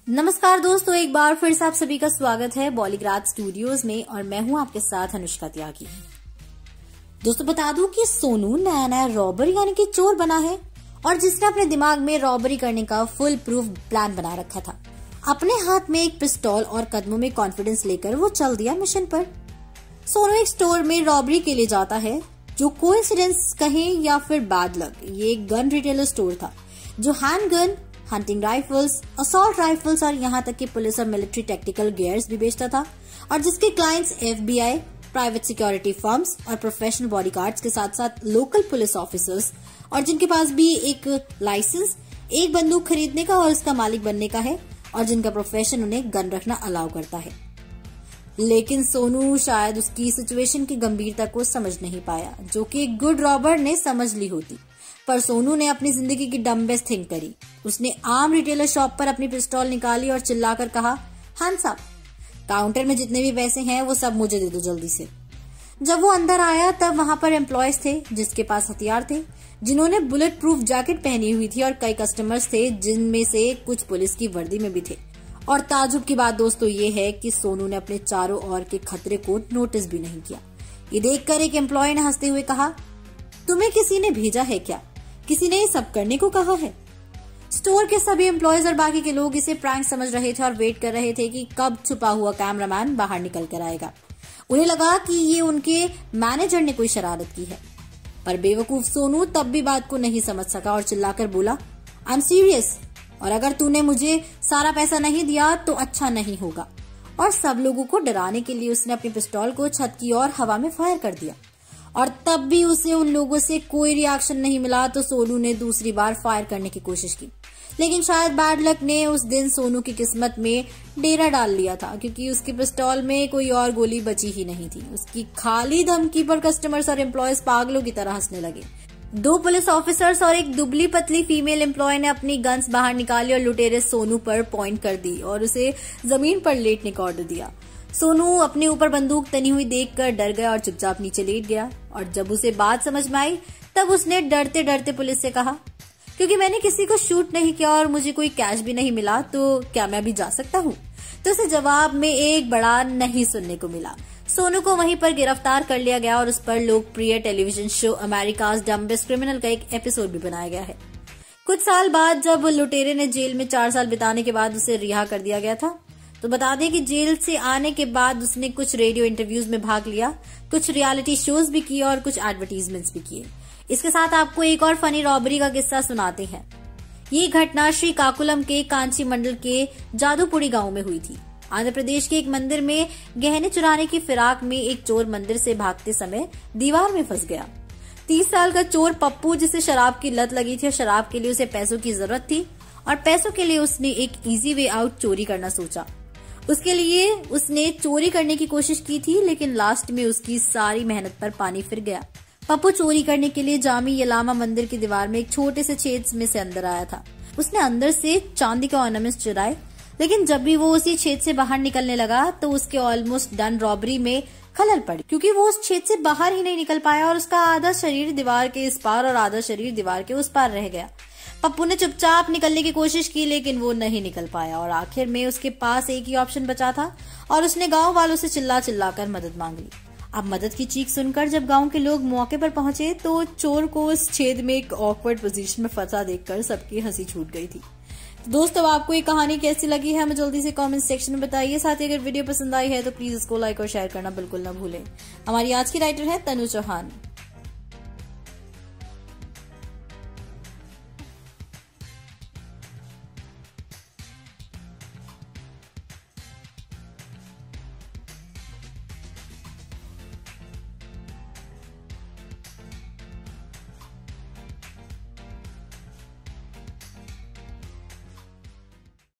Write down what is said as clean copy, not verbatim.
नमस्कार दोस्तों, एक बार फिर से आप सभी का स्वागत है बॉलीग्राज स्टूडियोज में और मैं हूं आपके साथ अनुष्का त्यागी। दोस्तों बता दूं कि सोनू नया नया रॉबरी यानी कि चोर बना है और जिसने अपने दिमाग में रॉबरी करने का फुल प्रूफ प्लान बना रखा था। अपने हाथ में एक पिस्तौल और कदमों में कॉन्फिडेंस लेकर वो चल दिया मिशन पर। सोनू एक स्टोर में रॉबरी के लिए जाता है, जो कोइंसिडेंस कहें या फिर बैड लक, ये एक गन रिटेलर स्टोर था जो hand gun, hunting rifles, assault rifles और यहाँ तक कि पुलिस और मिलिट्री टेक्टिकल गियर्स भी बेचता था और जिसके clients FBI, private security firms और प्रोफेशनल बॉडीगार्ड्स के साथ साथ लोकल पुलिस ऑफिसर्स और जिनके पास भी एक लाइसेंस, एक बंदूक खरीदने का और उसका मालिक बनने का है और जिनका प्रोफेशन उन्हें गन रखना अलाउ करता है। लेकिन सोनू शायद उसकी सिचुएशन की गंभीरता को समझ नहीं पाया, जो कि एक गुड रॉबर ने समझ ली होती। पर सोनू ने अपनी जिंदगी की डम्बेस्ट थिंग करी। उसने आम रिटेलर शॉप पर अपनी पिस्तौल निकाली और चिल्लाकर कहा, हैंड्स अप, काउंटर में जितने भी पैसे हैं वो सब मुझे दे दो जल्दी से। जब वो अंदर आया तब वहां पर एम्प्लॉयज थे जिसके पास हथियार थे, जिन्होंने बुलेट प्रूफ जैकेट पहनी हुई थी और कई कस्टमर्स थे जिनमें से कुछ पुलिस की वर्दी में भी थे। और ताजुब की बात दोस्तों ये है कि सोनू ने अपने चारों ओर के खतरे को नोटिस भी नहीं किया। ये देखकर एक एम्प्लॉय ने हंसते हुए कहा, तुम्हें किसी ने भेजा है क्या? किसी ने ये सब करने को कहा है? स्टोर के सभी एम्प्लॉयज और बाकी के लोग इसे प्रैंक समझ रहे थे और वेट कर रहे थे कि कब छुपा हुआ कैमरामैन बाहर निकल कर आएगा। उन्हें लगा कि ये उनके मैनेजर ने कोई शरारत की है, पर बेवकूफ सोनू तब भी बात को नहीं समझ सका और चिल्लाकर बोला, आई एम सीरियस, और अगर तूने मुझे सारा पैसा नहीं दिया तो अच्छा नहीं होगा। और सब लोगों को डराने के लिए उसने अपनी पिस्तौल को छत की ओर हवा में फायर कर दिया और तब भी उसे उन लोगों से कोई रिएक्शन नहीं मिला तो सोनू ने दूसरी बार फायर करने की कोशिश की। लेकिन शायद बैड लक ने उस दिन सोनू की किस्मत में डेरा डाल लिया था, क्योंकि उसकी पिस्तौल में कोई और गोली बची ही नहीं थी। उसकी खाली धमकी पर कस्टमर्स और एम्प्लॉयज पागलों की तरह हंसने लगे। 2 पुलिस ऑफिसर्स और एक दुबली पतली फीमेल एम्प्लॉय ने अपनी गन्स बाहर निकाली और लुटेरे सोनू पर पॉइंट कर दी और उसे जमीन पर लेटने का ऑर्डर दिया। सोनू अपने ऊपर बंदूक तनी हुई देखकर डर गया और चुपचाप नीचे लेट गया। और जब उसे बात समझ में आई तब उसने डरते डरते पुलिस से कहा, क्योंकि मैंने किसी को शूट नहीं किया और मुझे कोई कैश भी नहीं मिला तो क्या मैं भी जा सकता हूँ? तो उसे जवाब में एक बड़ा नहीं सुनने को मिला। सोनू को वहीं पर गिरफ्तार कर लिया गया और उस पर लोकप्रिय television show America's dumbest criminal का एक एपिसोड भी बनाया गया है। कुछ साल बाद जब लुटेरे ने जेल में 4 साल बिताने के बाद उसे रिहा कर दिया गया था, तो बता दें कि जेल से आने के बाद उसने कुछ रेडियो इंटरव्यूज में भाग लिया, कुछ रियलिटी शोज भी किए और कुछ एडवर्टीजमेंट्स भी किए। इसके साथ आपको एक और फनी रॉबरी का किस्सा सुनाते हैं। ये घटना श्री काकुलम के कांची मंडल के जादूपुरी गांव में हुई थी। आंध्र प्रदेश के एक मंदिर में गहने चुराने की फिराक में एक चोर मंदिर से भागते समय दीवार में फंस गया। 30 साल का चोर पप्पू, जिसे शराब की लत लगी थी और शराब के लिए उसे पैसों की जरूरत थी और पैसों के लिए उसने एक इजी वे आउट चोरी करना सोचा। उसके लिए उसने चोरी करने की कोशिश की थी, लेकिन लास्ट में उसकी सारी मेहनत पर पानी फिर गया। पप्पू चोरी करने के लिए जामी यलामा मंदिर की दीवार में एक छोटे से छेद में से अंदर आया था। उसने अंदर से चांदी के ऑर्नामेंट्स चुराए, लेकिन जब भी वो उसी छेद से बाहर निकलने लगा तो उसके ऑलमोस्ट डन रॉबरी में खलल पड़ी, क्योंकि वो उस छेद से बाहर ही नहीं निकल पाया और उसका आधा शरीर दीवार के इस पार और आधा शरीर दीवार के उस पार रह गया। पप्पू ने चुपचाप निकलने की कोशिश की, लेकिन वो नहीं निकल पाया और आखिर में उसके पास एक ही ऑप्शन बचा था और उसने गांव वालों से चिल्ला चिल्लाकर मदद मांग ली। अब मदद की चीख सुनकर जब गांव के लोग मौके पर पहुंचे तो चोर को उस छेद में एक ऑकवर्ड पोजीशन में फंसा देखकर सबकी हंसी छूट गई थी। दोस्तों, आपको ये कहानी कैसी लगी है हमें जल्दी से कमेंट सेक्शन में बताइए। साथ ही अगर वीडियो पसंद आई है तो प्लीज इसको लाइक और शेयर करना बिल्कुल ना भूलें। हमारी आज की राइटर है तनु चौहान।